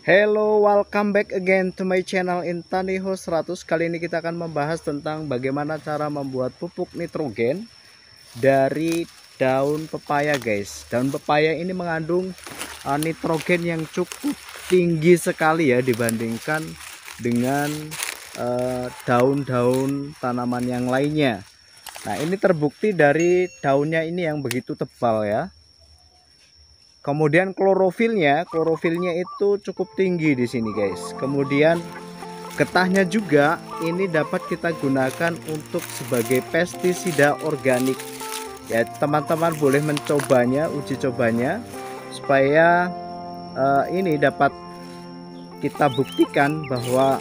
Hello, welcome back again to my channel Intaniho 100. Kali ini kita akan membahas tentang bagaimana cara membuat pupuk nitrogen dari daun pepaya, guys. Daun pepaya ini mengandung nitrogen yang cukup tinggi sekali ya dibandingkan dengan daun-daun tanaman yang lainnya. Nah, ini terbukti dari daunnya ini yang begitu tebal ya. Kemudian klorofilnya itu cukup tinggi di sini, guys. Kemudian getahnya juga ini dapat kita gunakan untuk sebagai pestisida organik. Ya, teman-teman boleh mencobanya, uji cobanya supaya ini dapat kita buktikan bahwa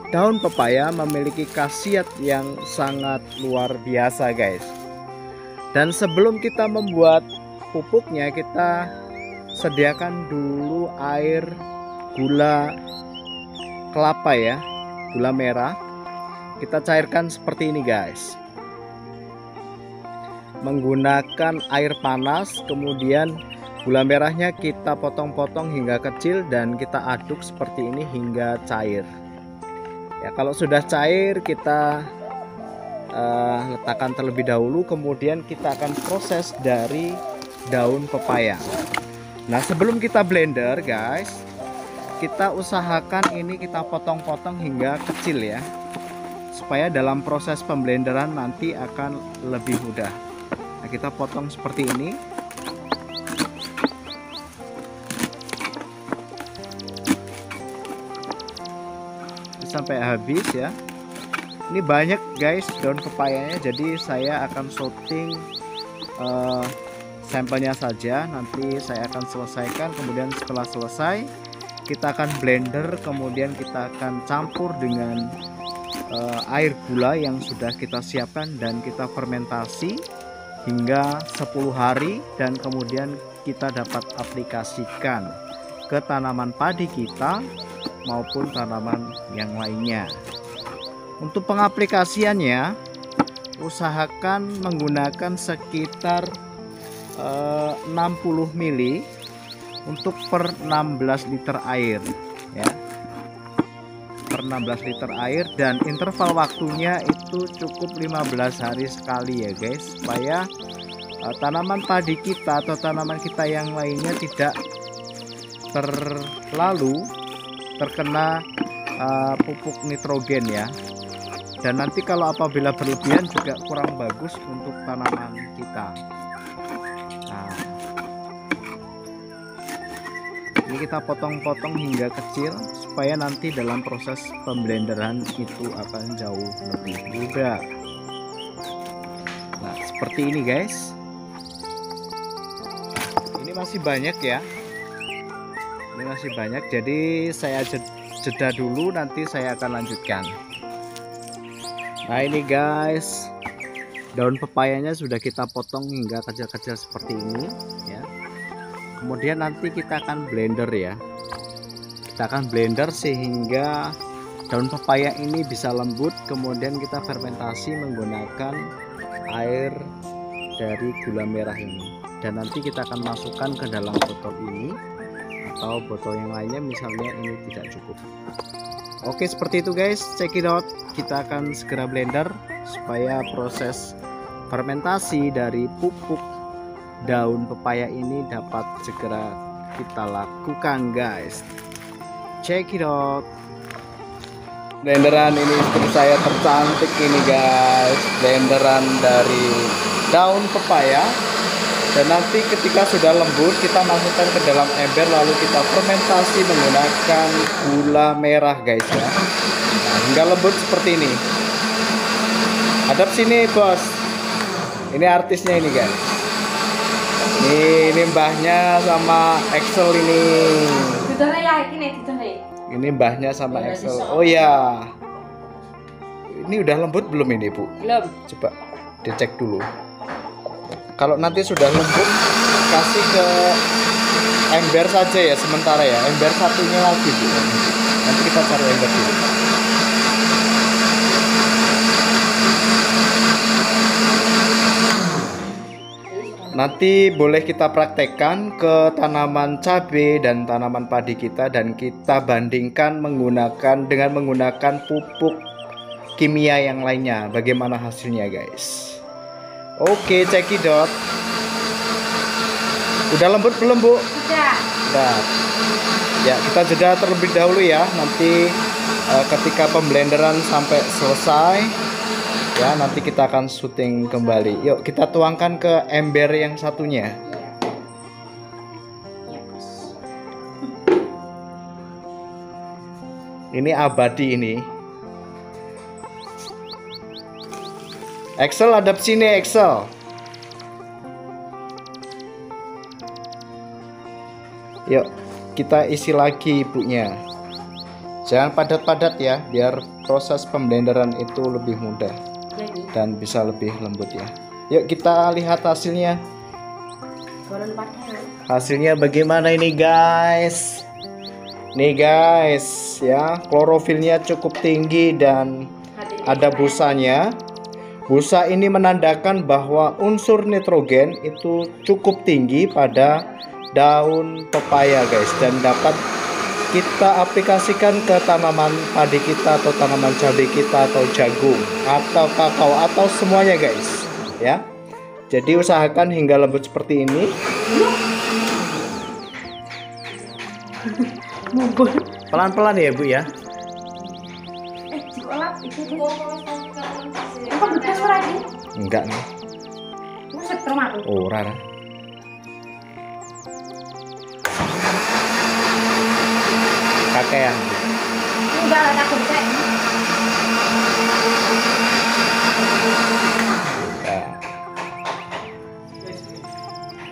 daun pepaya memiliki khasiat yang sangat luar biasa, guys. Dan sebelum kita membuat pupuknya, kita sediakan dulu air gula kelapa ya, gula merah. Kita cairkan seperti ini, guys, menggunakan air panas. Kemudian gula merahnya kita potong-potong hingga kecil dan kita aduk seperti ini hingga cair ya. Kalau sudah cair, kita letakkan terlebih dahulu. Kemudian kita akan proses dari daun pepaya. Nah, sebelum kita blender, guys, kita usahakan ini kita potong-potong hingga kecil ya, supaya dalam proses pemblenderan nanti akan lebih mudah. Nah, kita potong seperti ini. Sampai habis ya. Ini banyak, guys, daun pepayanya, jadi saya akan sorting sampelnya saja. Nanti saya akan selesaikan. Kemudian setelah selesai, kita akan blender. Kemudian kita akan campur dengan air gula yang sudah kita siapkan dan kita fermentasi hingga 10 hari. Dan kemudian kita dapat aplikasikan ke tanaman padi kita maupun tanaman yang lainnya. Untuk pengaplikasiannya, usahakan menggunakan sekitar 60 ml untuk per 16 liter air ya, per 16 liter air. Dan interval waktunya itu cukup 15 hari sekali ya, guys, supaya tanaman padi kita atau tanaman kita yang lainnya tidak terlalu terkena pupuk nitrogen ya. Dan nanti kalau apabila berlebihan juga kurang bagus untuk tanaman kita. Nah, ini kita potong-potong hingga kecil supaya nanti dalam proses pemblenderan itu akan jauh lebih mudah. Nah, seperti ini, guys. Ini masih banyak ya. Ini masih banyak, jadi saya jeda dulu, nanti saya akan lanjutkan. Nah, ini, guys, daun pepayanya sudah kita potong hingga kecil-kecil seperti ini ya. Kemudian nanti kita akan blender ya. Kita akan blender sehingga daun pepaya ini bisa lembut. Kemudian kita fermentasi menggunakan air dari gula merah ini. Dan nanti kita akan masukkan ke dalam botol ini atau botol yang lainnya, misalnya ini tidak cukup. Oke, seperti itu, guys, check it out. Kita akan segera blender supaya proses fermentasi dari pupuk daun pepaya ini dapat segera kita lakukan, guys. Check it out. Blenderan ini seperti saya tercantik ini, guys, blenderan dari daun pepaya. Dan nanti ketika sudah lembut, kita masukkan ke dalam ember, lalu kita fermentasi menggunakan gula merah, guys ya. Nah, hingga lembut seperti ini. Hadap sini, bos. Ini artisnya ini, guys. Ini mbahnya sama Excel ini. Ini mbahnya sama Excel. Oh ya. Ini udah lembut belum ini, Bu? Belum. Coba dicek dulu. Kalau nanti sudah lembut, kasih ke ember saja ya sementara ya. Ember satunya lagi, Bu. Nanti kita cari ember dulu. Nanti boleh kita praktekkan ke tanaman cabai dan tanaman padi kita, dan kita bandingkan dengan menggunakan pupuk kimia yang lainnya. Bagaimana hasilnya guys? Oke, cekidot. Udah lembut belum Bu? Udah. Ya, kita jeda terlebih dahulu ya. Nanti ketika pemblenderan sampai selesai ya, nanti kita akan syuting kembali. Yuk kita tuangkan ke ember yang satunya. Ini abadi ini. Excel, hadap sini Excel. Yuk kita isi lagi ibunya. Jangan padat-padat ya, biar proses pemblenderan itu lebih mudah dan bisa lebih lembut ya. Yuk kita lihat hasilnya. Hasilnya bagaimana ini guys? Nih guys ya, klorofilnya cukup tinggi dan ada busanya. Busa ini menandakan bahwa unsur nitrogen itu cukup tinggi pada daun pepaya guys, dan dapat kita aplikasikan ke tanaman padi kita atau tanaman cabai kita atau jagung atau kakao atau semuanya guys ya. Jadi usahakan hingga lembut seperti ini. Pelan-pelan ya Bu ya. Enggak nih. Oh rara. Kakean. Enggak ada takut cek.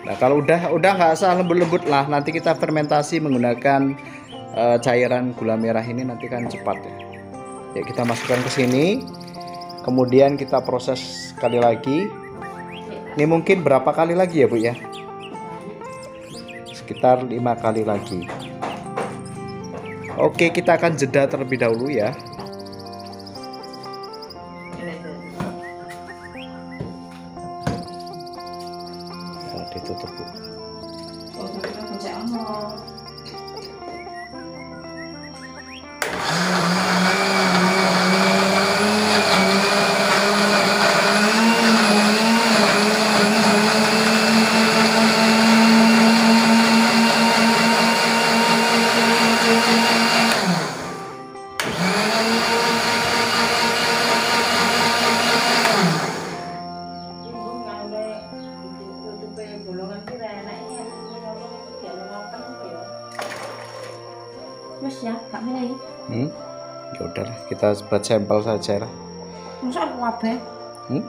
Nah, kalau udah nggak usah lembut-lembut lah, nanti kita fermentasi menggunakan cairan gula merah ini, nanti kan cepat ya. Ya kita masukkan ke sini, kemudian kita proses sekali lagi. Ini mungkin berapa kali lagi ya Bu ya? Sekitar 5 kali lagi. Oke, kita akan jeda terlebih dahulu ya. Oh, ditutup Bu. Mas ya, Kak Milih. Ya udahlah, kita buat sampel saja lah. Masa aku kabeh?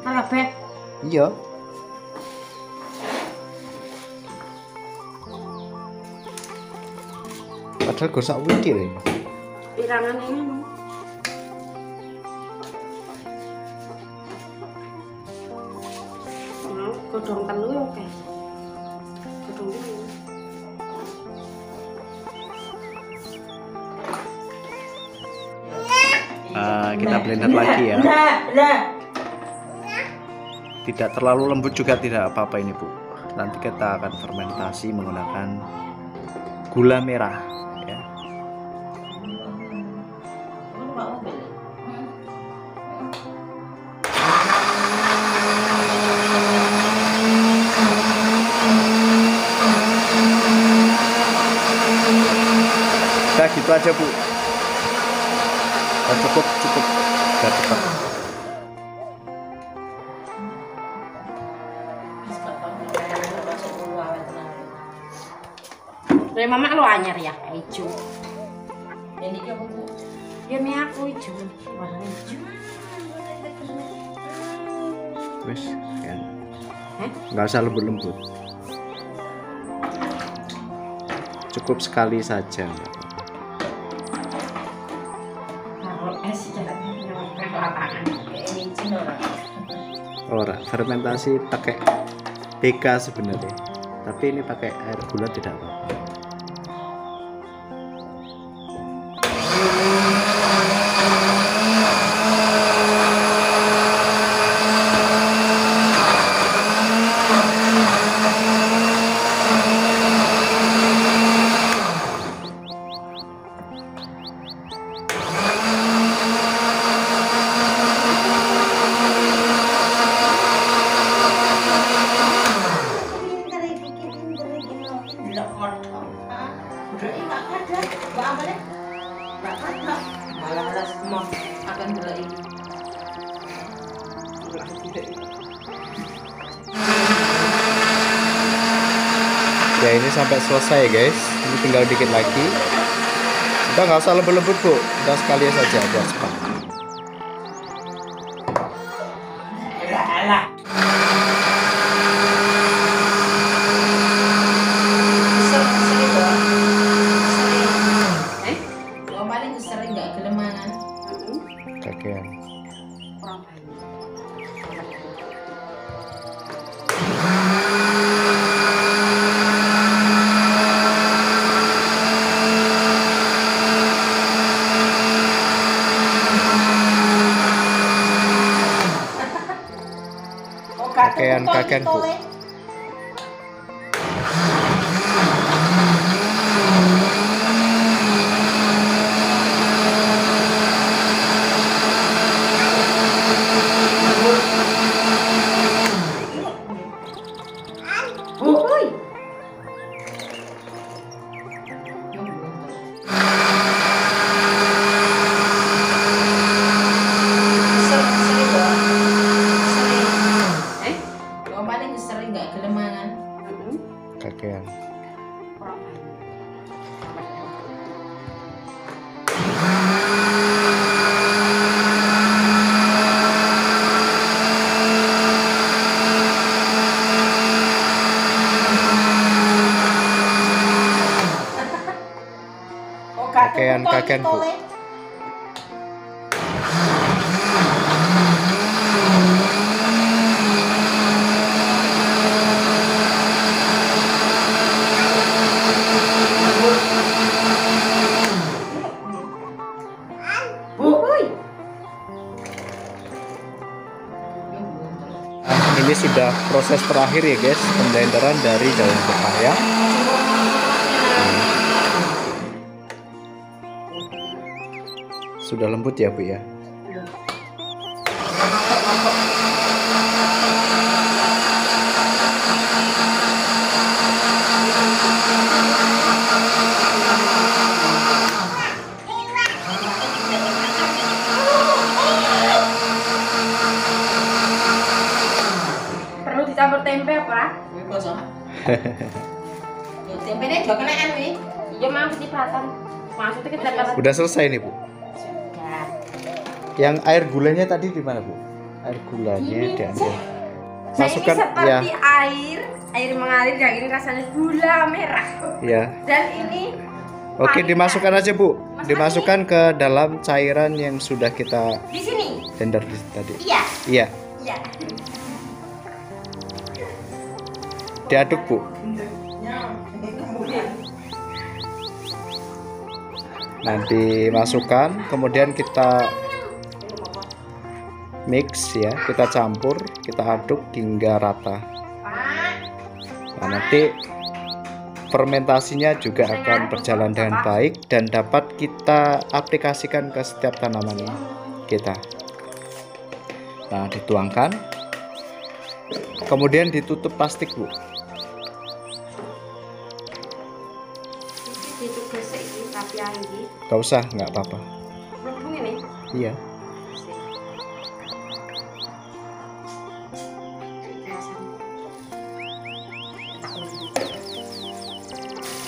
Kabeh. Iya. Padahal gak usah wiki lho. Pirangan ini. Godhong telu ya oke. Godhong telu. Kita blender lagi ya. Tidak terlalu lembut juga tidak apa-apa ini Bu. Nanti kita akan fermentasi menggunakan gula merah ya. Udah gitu aja Bu. Cukup gak cepat. Dari mama lu anyar ya hijau. Ini dia Bu. Ya mi aku hijau. Warna hijau. Wes kan. Nggak usah lembut-lembut. Cukup sekali saja. Ora, fermentasi pakai BK sebenarnya, tapi ini pakai air gula tidak apa-apa. Tidak kotor. Berarti nggak ada. Mbak ambilnya nggak ada. Malah semua akan berarti. Ya ini sampai selesai guys. Ini tinggal dikit lagi. Kita nggak usah lebur-lebur bu. Kita sekalian saja buat cepat. Alah. Sering dong. Sering. Lo paling sering nggak gelemanan. Kakean. Kurang banyak. Kakean bu. Sering nggak gelemanan. Kakean. Kakean bu. Ini sudah proses terakhir ya guys, pemblenderan dari daun pepaya. Sudah lembut ya bu ya. Perlu dicampur tempe apa? Kosong. Tempenya juga kenaan nih. Iya mau cipratan. Maksudnya kita Udah selesai nih bu. sudah. Yang air gulanya tadi di mana bu? Air gulanya diambil. Masukkan ya. Seperti air mengalir dan ini rasanya gula merah. Ya. Dan ini Oke, dimasukkan aja bu. Dimasukkan ke dalam cairan yang sudah kita di sini. blender tadi. Iya. Iya. Iya. Diaduk bu. Nanti masukkan, kemudian kita mix ya, kita campur, kita aduk hingga rata. Nah, nanti fermentasinya juga akan berjalan dengan baik dan dapat kita aplikasikan ke setiap tanaman kita. Nah, dituangkan, kemudian ditutup plastik bu. Gak usah, nggak apa-apa. Iya.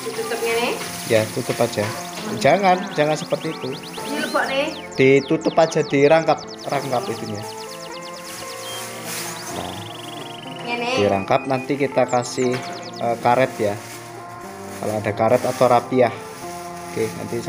Ditutupnya nih. Ya, tutup aja. Jangan seperti itu. Ini lebok nih. Ditutup aja, dirangkap itunya. Nah, Ini. dirangkap, nanti kita kasih karet ya. Kalau ada karet atau rapiah. Oke, nanti saya